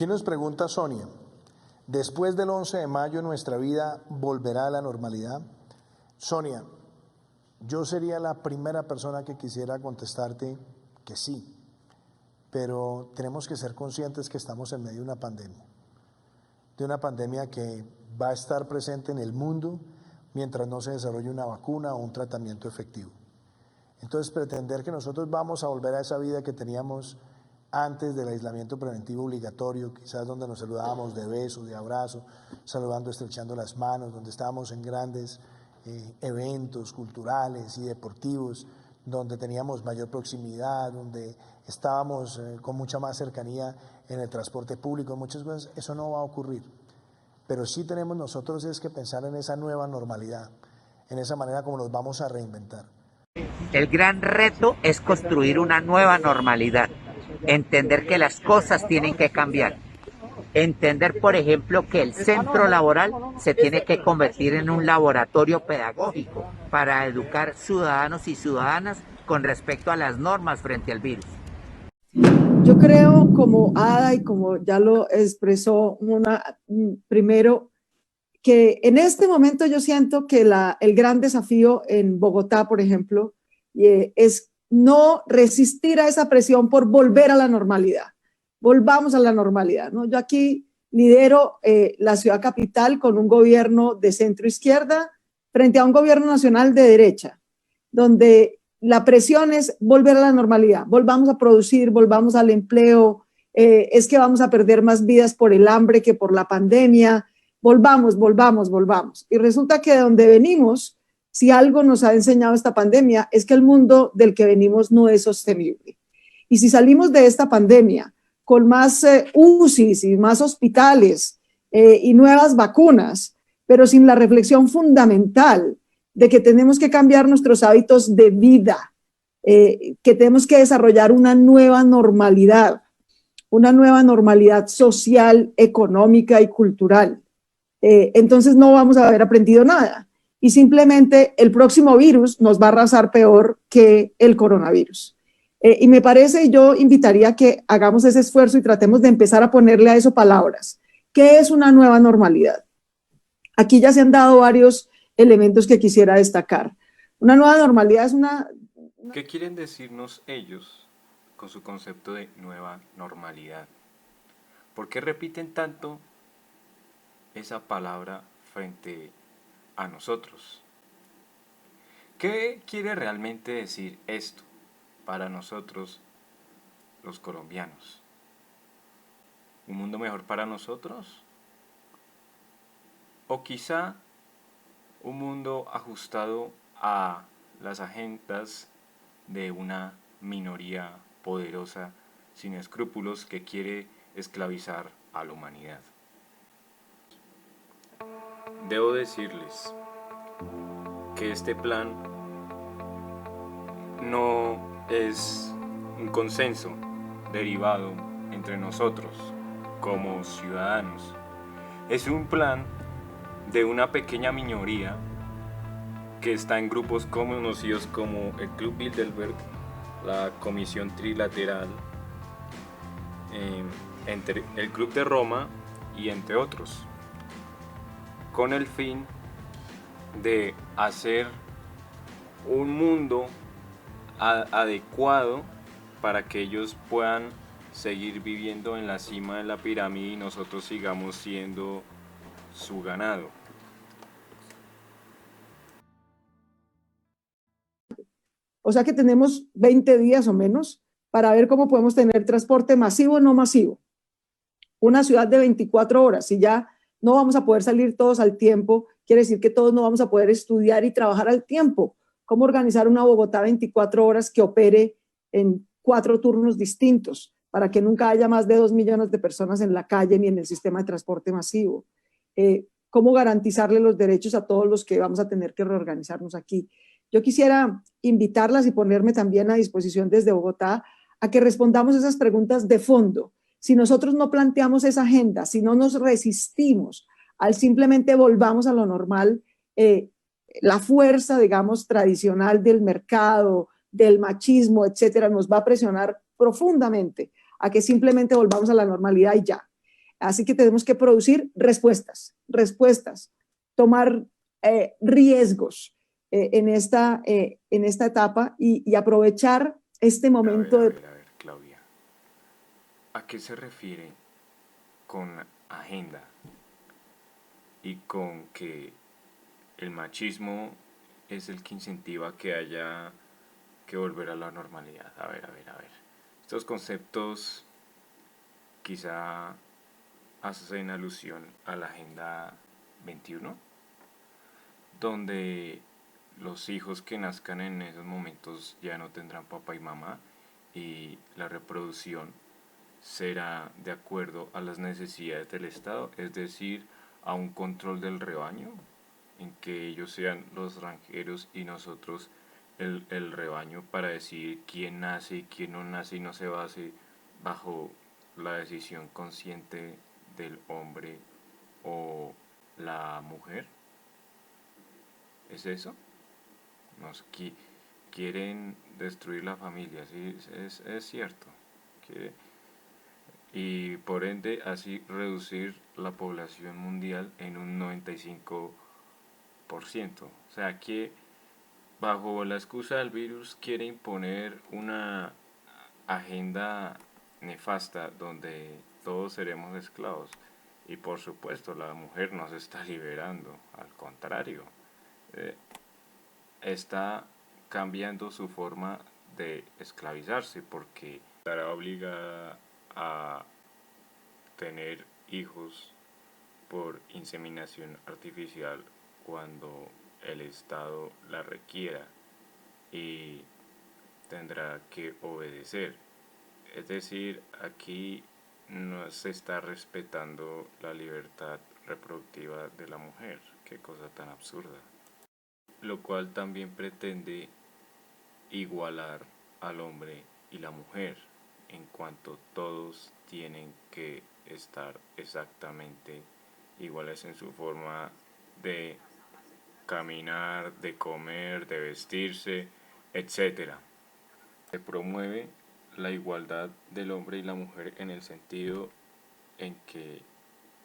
Aquí nos pregunta Sonia, ¿después del 11 de mayo nuestra vida volverá a la normalidad? Sonia, yo sería la primera persona que quisiera contestarte que sí, pero tenemos que ser conscientes que estamos en medio de una pandemia que va a estar presente en el mundo mientras no se desarrolle una vacuna o un tratamiento efectivo. Entonces, pretender que nosotros vamos a volver a esa vida que teníamos antes del aislamiento preventivo obligatorio, quizás donde nos saludábamos de beso, de abrazo, saludando, estrechando las manos, donde estábamos en grandes eventos culturales y deportivos, donde teníamos mayor proximidad, donde estábamos con mucha más cercanía en el transporte público, en muchas cosas, eso no va a ocurrir. Pero sí tenemos nosotros es que pensar en esa nueva normalidad, en esa manera como nos vamos a reinventar. El gran reto es construir una nueva normalidad, entender que las cosas tienen que cambiar, entender, por ejemplo, que el centro laboral se tiene que convertir en un laboratorio pedagógico para educar ciudadanos y ciudadanas con respecto a las normas frente al virus. Yo creo, como Ada y como ya lo expresó primero, que en este momento yo siento que el gran desafío en Bogotá, por ejemplo, es no resistir a esa presión por volver a la normalidad. Volvamos a la normalidad, ¿no? Yo aquí lidero la ciudad capital con un gobierno de centro izquierda frente a un gobierno nacional de derecha, donde la presión es volver a la normalidad, volvamos a producir, volvamos al empleo, es que vamos a perder más vidas por el hambre que por la pandemia, volvamos. Y resulta que de donde venimos, si algo nos ha enseñado esta pandemia, es que el mundo del que venimos no es sostenible. Y si salimos de esta pandemia con más UCIs y más hospitales y nuevas vacunas, pero sin la reflexión fundamental de que tenemos que cambiar nuestros hábitos de vida, que tenemos que desarrollar una nueva normalidad social, económica y cultural. Entonces no vamos a haber aprendido nada y simplemente el próximo virus nos va a arrasar peor que el coronavirus. Y me parece, yo invitaría a que hagamos ese esfuerzo y tratemos de empezar a ponerle a eso palabras. ¿Qué es una nueva normalidad? Aquí ya se han dado varios elementos que quisiera destacar. Una nueva normalidad es una... ¿Qué quieren decirnos ellos con su concepto de nueva normalidad? ¿Por qué repiten tanto esa palabra frente a nosotros? ¿Qué quiere realmente decir esto para nosotros los colombianos? ¿Un mundo mejor para nosotros? ¿O quizá un mundo ajustado a las agendas de una minoría poderosa sin escrúpulos que quiere esclavizar a la humanidad? Debo decirles que este plan no es un consenso derivado entre nosotros como ciudadanos. Es un plan de una pequeña minoría que está en grupos conocidos como el Club Bilderberg, la Comisión Trilateral, entre el Club de Roma y entre otros, con el fin de hacer un mundo adecuado para que ellos puedan seguir viviendo en la cima de la pirámide y nosotros sigamos siendo su ganado. O sea que tenemos 20 días o menos para ver cómo podemos tener transporte masivo o no masivo. Una ciudad de 24 horas, si ya no vamos a poder salir todos al tiempo, quiere decir que todos no vamos a poder estudiar y trabajar al tiempo. ¿Cómo organizar una Bogotá 24 horas que opere en 4 turnos distintos para que nunca haya más de 2 millones de personas en la calle ni en el sistema de transporte masivo? ¿Cómo garantizarle los derechos a todos los que vamos a tener que reorganizarnos aquí? Yo quisiera invitarlas y ponerme también a disposición desde Bogotá a que respondamos esas preguntas de fondo. Si nosotros no planteamos esa agenda, si no nos resistimos al simplemente volvamos a lo normal, la fuerza, digamos, tradicional del mercado, del machismo, etcétera, nos va a presionar profundamente a que simplemente volvamos a la normalidad y ya. Así que tenemos que producir respuestas, tomar riesgos en esta etapa y aprovechar este momento A ver, Claudia. ¿A qué se refiere con agenda y con que el machismo es el que incentiva que haya que volver a la normalidad? A ver. Estos conceptos quizá hacen alusión a la Agenda 21, donde los hijos que nazcan en esos momentos ya no tendrán papá y mamá y la reproducción será de acuerdo a las necesidades del Estado, es decir, a un control del rebaño, en que ellos sean los ranjeros y nosotros el rebaño para decidir quién nace y quién no nace y no se base bajo la decisión consciente del hombre o la mujer. ¿Es eso? Nos quieren destruir la familia, sí, es cierto. Y por ende así reducir la población mundial en un 95%. O sea que bajo la excusa del virus quiere imponer una agenda nefasta donde todos seremos esclavos. Y por supuesto la mujer no se está liberando, al contrario, está cambiando su forma de esclavizarse porque estará obligada a tener hijos por inseminación artificial cuando el Estado la requiera y tendrá que obedecer. Es decir, aquí no se está respetando la libertad reproductiva de la mujer. Qué cosa tan absurda. Lo cual también pretende igualar al hombre y la mujer en cuanto todos tienen que estar exactamente iguales en su forma de caminar, de comer, de vestirse, etc. Se promueve la igualdad del hombre y la mujer en el sentido en que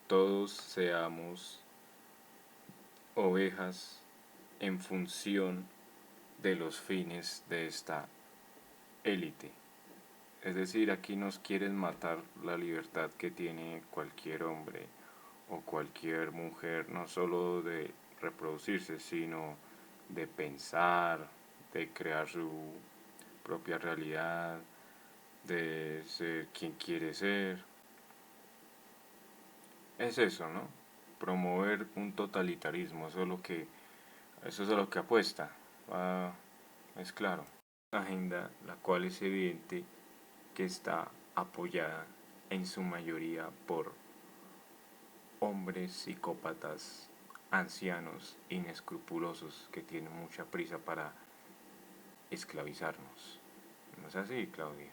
todos seamos ovejas en función de los fines de esta élite. Es decir, aquí nos quieren matar la libertad que tiene cualquier hombre o cualquier mujer, no solo de reproducirse, sino de pensar, de crear su propia realidad, de ser quien quiere ser. Es eso, ¿no? Promover un totalitarismo, eso es a lo que apuesta. Es claro. Una agenda la cual es evidente que está apoyada en su mayoría por hombres psicópatas, ancianos, inescrupulosos que tienen mucha prisa para esclavizarnos. ¿No es así, Claudia?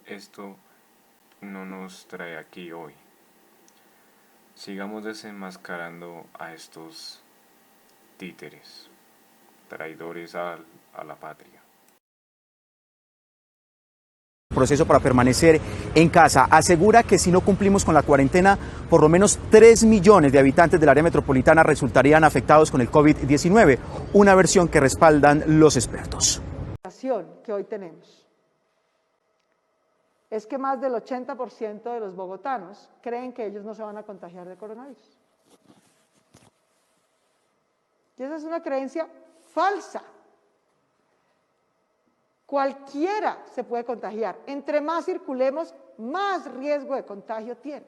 Esto no nos trae aquí hoy. Sigamos desenmascarando a estos títeres, traidores a la patria. Proceso para permanecer en casa. Asegura que si no cumplimos con la cuarentena, por lo menos 3 millones de habitantes del área metropolitana resultarían afectados con el COVID-19, una versión que respaldan los expertos. La situación que hoy tenemos es que más del 80% de los bogotanos creen que ellos no se van a contagiar de coronavirus. Y esa es una creencia falsa. Cualquiera se puede contagiar. Entre más circulemos, más riesgo de contagio tiene.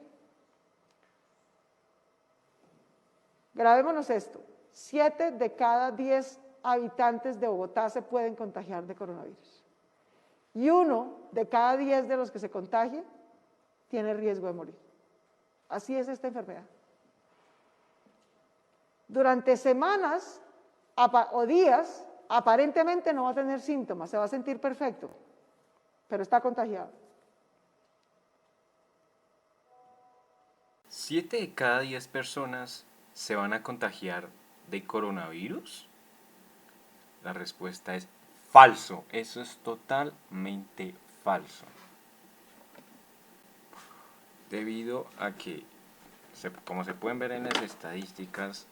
Grabémonos esto. 7 de cada 10 habitantes de Bogotá se pueden contagiar de coronavirus. Y 1 de cada 10 de los que se contagien tiene riesgo de morir. Así es esta enfermedad. Durante semanas o días, aparentemente no va a tener síntomas, se va a sentir perfecto, pero está contagiado. 7 de cada 10 personas se van a contagiar de coronavirus. La respuesta es falso. Eso es totalmente falso. debido a que, como se pueden ver en las estadísticas,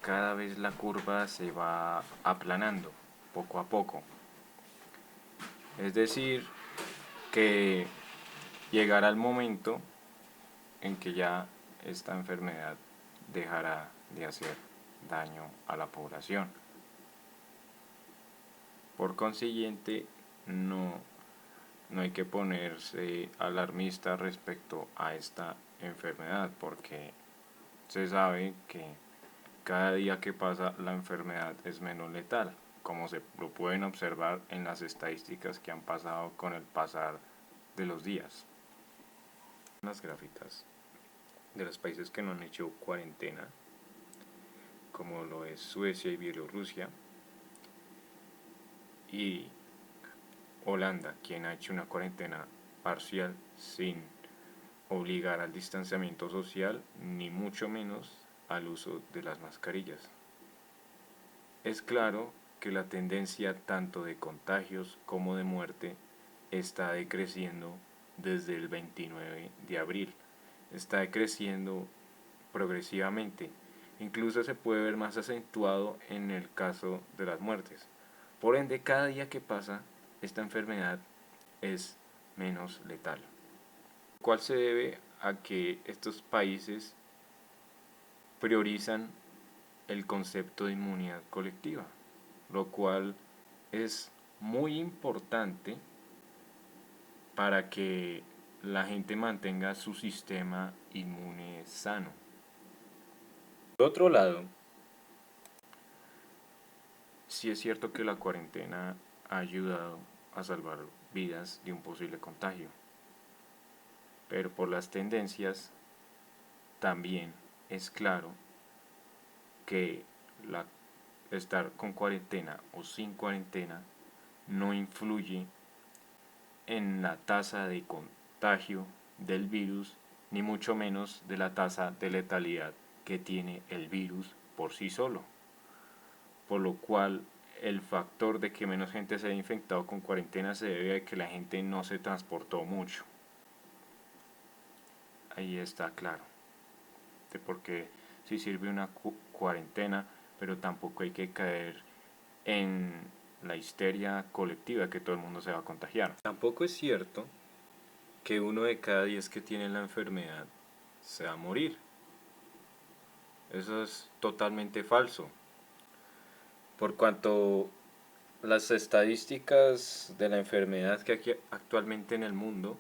cada vez la curva se va aplanando poco a poco. Es decir, que llegará el momento en que ya esta enfermedad dejará de hacer daño a la población. Por consiguiente, no hay que ponerse alarmista respecto a esta enfermedad, porque se sabe que cada día que pasa la enfermedad es menos letal, como se lo pueden observar en las estadísticas que han pasado con el pasar de los días. Las gráficas de los países que no han hecho cuarentena, como lo es Suecia y Bielorrusia, y Holanda, quien ha hecho una cuarentena parcial sin obligar al distanciamiento social, ni mucho menos al uso de las mascarillas. Es claro que la tendencia tanto de contagios como de muerte está decreciendo desde el 29 de abril. Está decreciendo progresivamente. Incluso se puede ver más acentuado en el caso de las muertes. Por ende, cada día que pasa, esta enfermedad es menos letal. ¿Cuál se debe a que estos países priorizan el concepto de inmunidad colectiva, lo cual es muy importante para que la gente mantenga su sistema inmune sano? Por otro lado, sí es cierto que la cuarentena ha ayudado a salvar vidas de un posible contagio, pero por las tendencias también es claro que estar con cuarentena o sin cuarentena no influye en la tasa de contagio del virus, ni mucho menos de la tasa de letalidad que tiene el virus por sí solo. Por lo cual, el factor de que menos gente se haya infectado con cuarentena se debe a que la gente no se transportó mucho. Ahí está claro de por qué sí sirve una cuarentena, pero tampoco hay que caer en la histeria colectiva que todo el mundo se va a contagiar. Tampoco es cierto que 1 de cada 10 que tiene la enfermedad se va a morir. Eso es totalmente falso. Por cuanto las estadísticas de la enfermedad que hay actualmente en el mundo,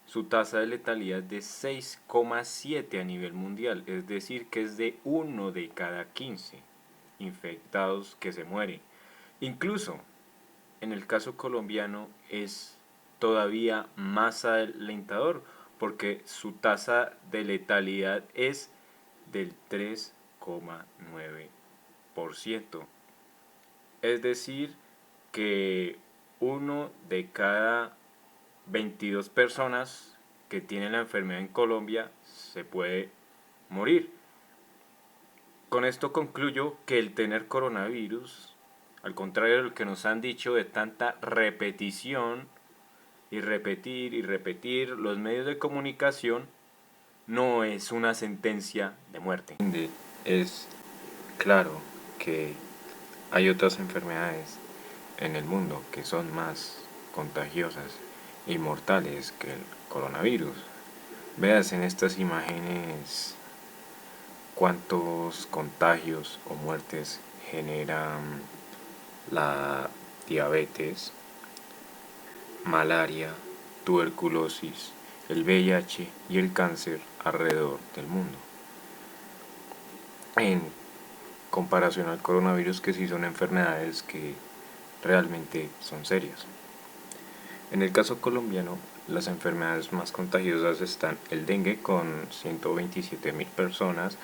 su tasa de letalidad es de 6,7 a nivel mundial, es decir, que es de 1 de cada 15 infectados que se mueren. Incluso en el caso colombiano es todavía más alentador, porque su tasa de letalidad es del 3,9%. Es decir, que 1 de cada 22 personas que tienen la enfermedad en Colombia se puede morir. Con esto concluyo que el tener coronavirus, al contrario de lo que nos han dicho de tanta repetición y repetir los medios de comunicación, no es una sentencia de muerte. Es claro que hay otras enfermedades en el mundo que son más contagiosas y mortales que el coronavirus. Veas en estas imágenes cuántos contagios o muertes generan la diabetes, malaria, tuberculosis, el VIH y el cáncer alrededor del mundo. En comparación al coronavirus, que sí son enfermedades que realmente son serias. En el caso colombiano, las enfermedades más contagiosas están el dengue con 127.000 personas,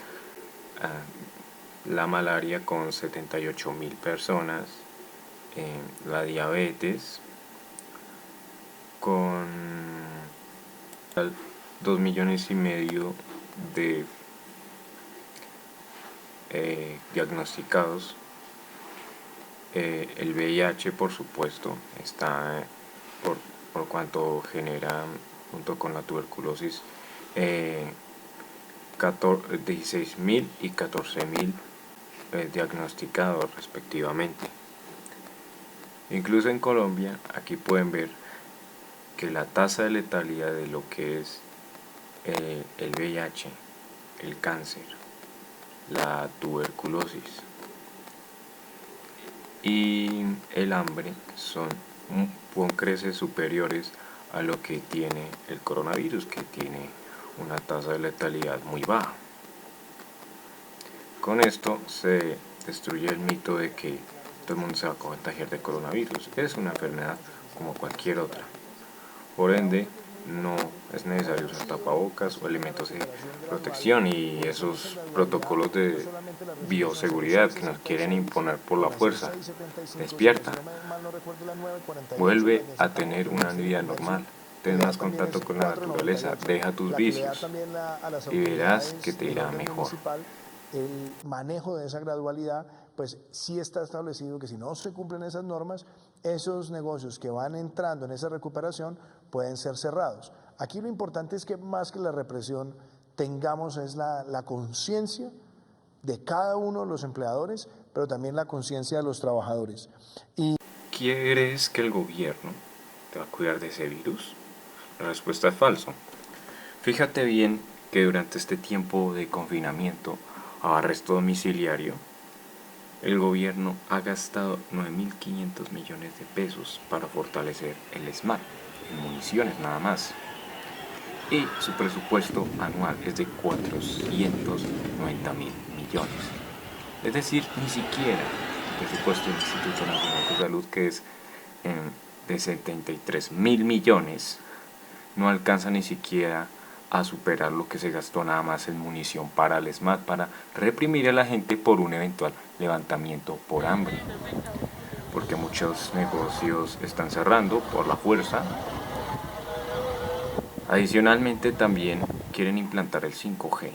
la malaria con 78.000 personas, la diabetes con 2,5 millones de diagnosticados. El VIH, por supuesto, está por cuanto genera junto con la tuberculosis, 16.000 y 14.000 diagnosticados respectivamente. Incluso en Colombia, aquí pueden ver que la tasa de letalidad de lo que es el VIH, el cáncer, la tuberculosis y el hambre con creces superiores a lo que tiene el coronavirus, que tiene una tasa de letalidad muy baja. Con esto se destruye el mito de que todo el mundo se va a contagiar de coronavirus. Es una enfermedad como cualquier otra. Por ende, no es necesario usar tapabocas o elementos de protección y esos protocolos de bioseguridad que nos quieren imponer por la fuerza. Despierta, vuelve a tener una vida normal, ten más contacto con la naturaleza, deja tus vicios y verás que te irá mejor. El manejo de esa gradualidad, pues sí está establecido que si no se cumplen esas normas, esos negocios que van entrando en esa recuperación pueden ser cerrados. Aquí lo importante es que más que la represión tengamos es la conciencia de cada uno de los empleadores, pero también la conciencia de los trabajadores. ¿Quieres que el gobierno te va a cuidar de ese virus? La respuesta es falso. Fíjate bien que durante este tiempo de confinamiento o arresto domiciliario, el gobierno ha gastado 9.500 millones de pesos para fortalecer el SMAT, en municiones nada más. Y su presupuesto anual es de 490.000 millones. Es decir, ni siquiera el presupuesto del Instituto Nacional de Salud, que es de 73.000 millones, no alcanza ni siquiera a superar lo que se gastó nada más en munición para el SMAT, para reprimir a la gente por un eventual levantamiento por hambre, porque muchos negocios están cerrando por la fuerza. Adicionalmente también quieren implantar el 5G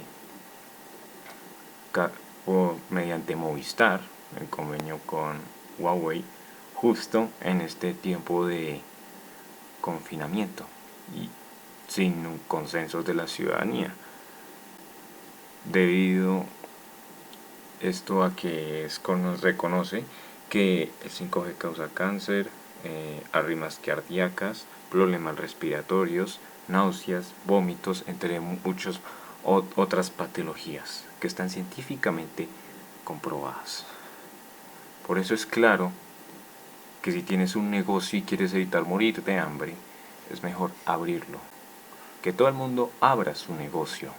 mediante Movistar, en convenio con Huawei, justo en este tiempo de confinamiento y sin consensos de la ciudadanía, debido esto a que reconoce que el 5G causa cáncer, arritmias cardíacas, problemas respiratorios, náuseas, vómitos, entre muchas otras patologías que están científicamente comprobadas. Por eso es claro que si tienes un negocio y quieres evitar morir de hambre, es mejor abrirlo. Que todo el mundo abra su negocio.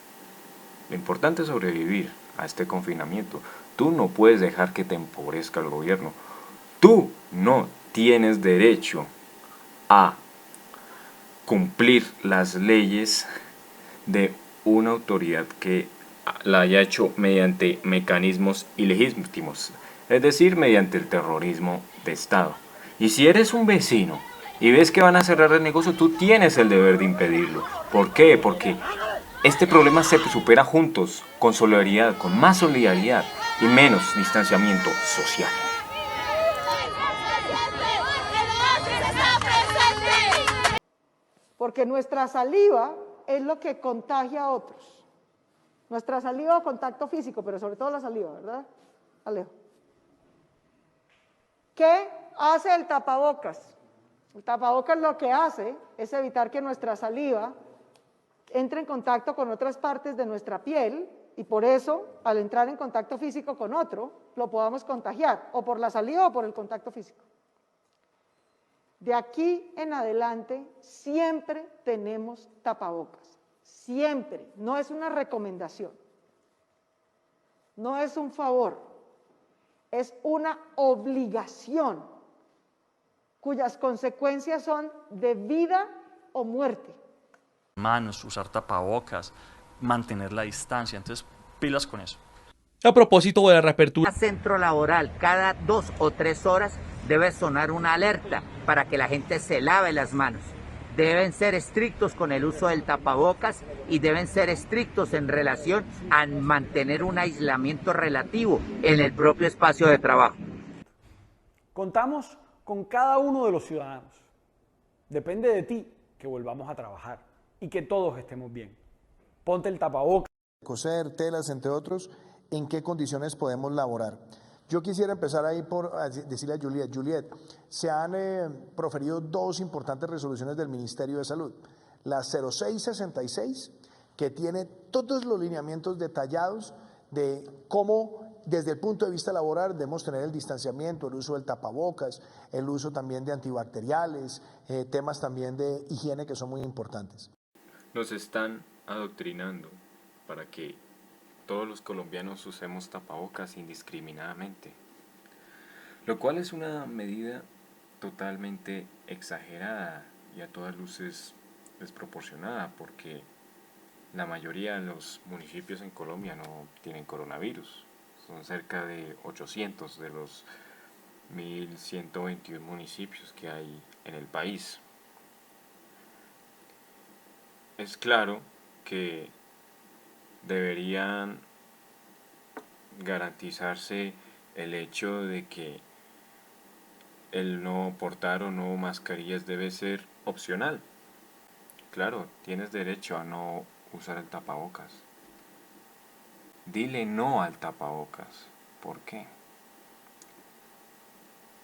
Lo importante es sobrevivir a este confinamiento. Tú no puedes dejar que te empobrezca el gobierno. Tú no tienes derecho a cumplir las leyes de una autoridad que la haya hecho mediante mecanismos ilegítimos, es decir, mediante el terrorismo de Estado. Y si eres un vecino y ves que van a cerrar el negocio, tú tienes el deber de impedirlo. ¿Por qué? Porque este problema se supera juntos, con solidaridad, con más solidaridad y menos distanciamiento social. Porque nuestra saliva es lo que contagia a otros. Nuestra saliva o contacto físico, pero sobre todo la saliva, ¿verdad, Alejo? ¿Qué hace el tapabocas? El tapabocas lo que hace es evitar que nuestra saliva entre en contacto con otras partes de nuestra piel y por eso, al entrar en contacto físico con otro, lo podamos contagiar, o por la saliva o por el contacto físico. De aquí en adelante, siempre tenemos tapabocas, siempre. No es una recomendación, no es un favor, es una obligación, cuyas consecuencias son de vida o muerte. Manos, usar tapabocas, mantener la distancia, entonces pilas con eso. A propósito de la reapertura. Centro laboral, cada 2 o 3 horas debe sonar una alerta para que la gente se lave las manos. Deben ser estrictos con el uso del tapabocas y deben ser estrictos en relación a mantener un aislamiento relativo en el propio espacio de trabajo. Contamos con cada uno de los ciudadanos. Depende de ti que volvamos a trabajar. y que todos estemos bien. Ponte el tapabocas. Coser, telas, entre otros, ¿en qué condiciones podemos laborar? Yo quisiera empezar ahí por decirle a Juliet, se han proferido dos importantes resoluciones del Ministerio de Salud. La 0666, que tiene todos los lineamientos detallados de cómo, desde el punto de vista laboral, debemos tener el distanciamiento, el uso del tapabocas, el uso también de antibacteriales, temas también de higiene que son muy importantes. Nos están adoctrinando para que todos los colombianos usemos tapabocas indiscriminadamente, lo cual es una medida totalmente exagerada y a todas luces desproporcionada, porque la mayoría de los municipios en Colombia no tienen coronavirus. Son cerca de 800 de los 1.121 municipios que hay en el país. Es claro que deberían garantizarse el hecho de que el no portar o no mascarillas debe ser opcional. Claro, tienes derecho a no usar el tapabocas. Dile no al tapabocas. ¿Por qué?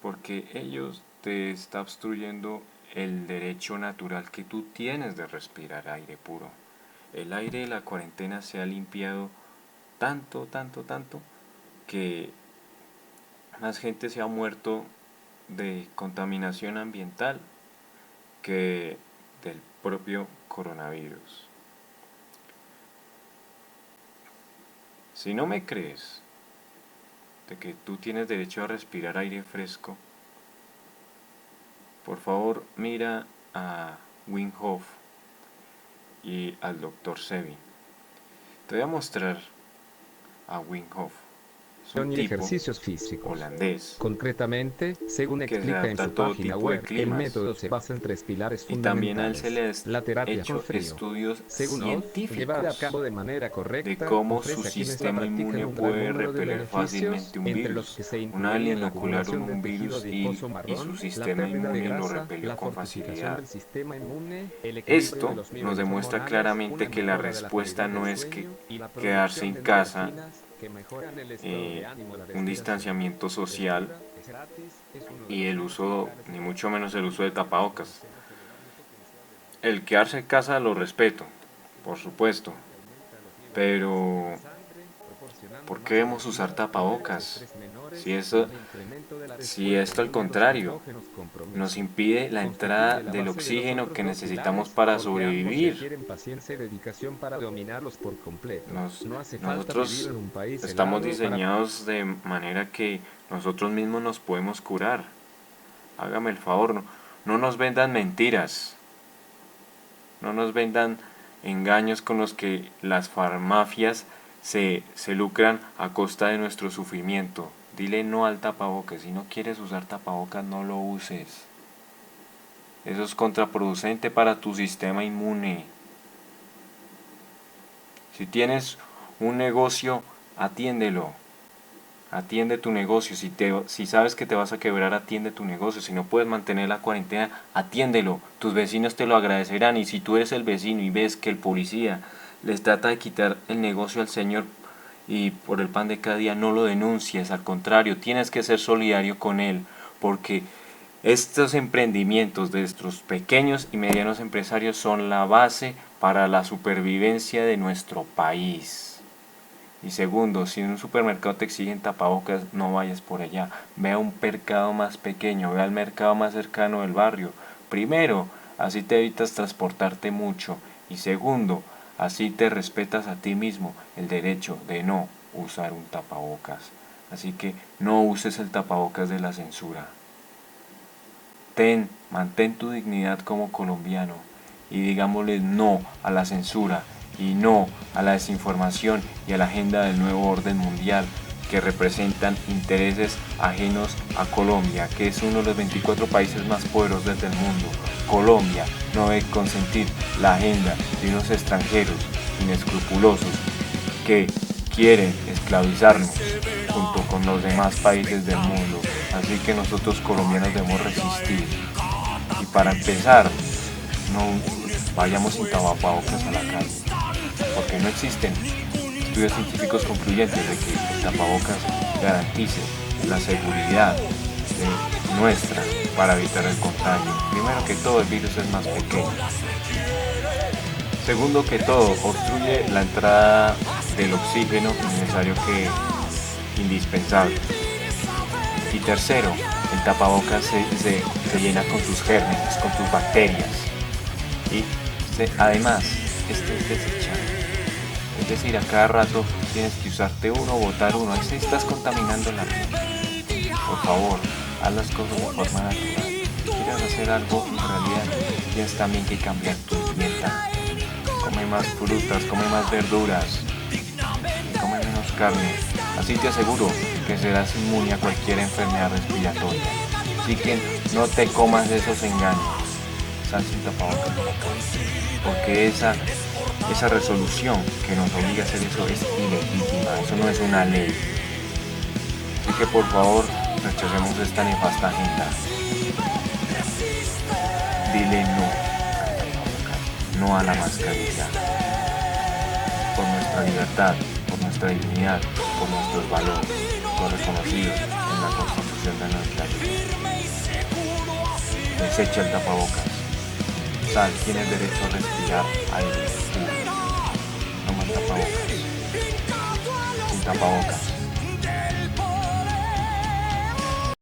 Porque ellos te están obstruyendo el derecho natural que tú tienes de respirar aire puro. El aire de la cuarentena se ha limpiado tanto, que más gente se ha muerto de contaminación ambiental que del propio coronavirus. Si no me crees de que tú tienes derecho a respirar aire fresco, por favor mira a Wim Hof y al Dr. Sebi. Te voy a mostrar a Wim Hof. Es un tipo ejercicios físicos holandés, concretamente, según explica en su página web, el método se basa en tres pilares y también a él fundamentales. se le La ha terapia hecho con frío. estudios Según Hof, científicos llevada a cabo de manera correcta, de cómo ofrece su a quienes la sistema practican inmune un gran puede número de repeler beneficios, fácilmente un entre los virus. que se Una incluyen alien la inocularon acumulación un de virus tejido y adiposo marrón, su la sistema pérdida de inmune lo grasa, repelió la con fortificación facilidad. del sistema inmune, el equilibrio Esto de los niveles nos demuestra hormonales, claramente una que la mejora de respuesta calidad no del es que sueño y la quedarse producción en de casa, endorfinas que mejoran el estado de ánimo, la un respiración. distanciamiento social Es gratis, es uno de y los el uso, principales ni mucho menos el uso de tapabocas. El quedarse en casa lo respeto, por supuesto, pero ¿por qué debemos usar tapabocas? Si esto al contrario nos impide la entrada del oxígeno que necesitamos para sobrevivir. Nosotros estamos diseñados de manera que nosotros mismos nos podemos curar. Hágame el favor, no nos vendan mentiras, no nos vendan engaños con los que las farmacias se lucran a costa de nuestro sufrimiento. Dile no al tapabocas. Si no quieres usar tapabocas, no lo uses. Eso es contraproducente para tu sistema inmune. Si tienes un negocio, atiéndelo. Atiende tu negocio. Si sabes que te vas a quebrar, atiende tu negocio. Si no puedes mantener la cuarentena, atiéndelo. Tus vecinos te lo agradecerán. Y si tú eres el vecino y ves que el policía les trata de quitar el negocio al señor y por el pan de cada día, no lo denuncies. Al contrario, tienes que ser solidario con él, porque estos emprendimientos de nuestros pequeños y medianos empresarios son la base para la supervivencia de nuestro país. Y segundo, si en un supermercado te exigen tapabocas, no vayas por allá. Ve a un mercado más pequeño, ve al mercado más cercano del barrio. Primero, así te evitas transportarte mucho. Y segundo, así te respetas a ti mismo el derecho de no usar un tapabocas. Así que no uses el tapabocas de la censura. Mantén tu dignidad como colombiano y digámosle no a la censura y no a la desinformación y a la agenda del nuevo orden mundial que representan intereses ajenos a Colombia, que es uno de los 24 países más poderosos del mundo. Colombia no debe consentir la agenda de unos extranjeros inescrupulosos que quieren esclavizarnos junto con los demás países del mundo. Así que nosotros colombianos debemos resistir. Y para empezar, vayamos sin tapabocas a la calle, porque no existen estudios científicos concluyentes de que el tapabocas garantice la seguridad nuestra para evitar el contagio. Primero que todo, el virus es más pequeño. Segundo que todo, obstruye la entrada del oxígeno necesario indispensable. Y tercero, el tapabocas se llena con tus gérmenes, con tus bacterias. Y además, esto es desechable. Es decir, a cada rato tienes que usarte uno o botar uno. Así estás contaminando la vida. Por favor, haz las cosas de forma natural. Si quieres hacer algo en realidad, tienes también que cambiar tu dieta. Come más frutas, come más verduras, come menos carne. Así te aseguro que serás inmune a cualquier enfermedad respiratoria. Así que no te comas esos engaños. Sal sin tapabocas de la calle. Porque esa resolución que nos obliga a hacer eso es ilegítima. Eso no es una ley. Así que por favor, rechacemos esta nefasta agenda. Dile no a la mascarilla. Por nuestra libertad, por nuestra dignidad, por nuestros valores, por reconocidos en la Constitución de nuestra vida. Desecha el tapabocas. Sal, tienes derecho a respirar aire puro. No más tapabocas. Sin tapabocas.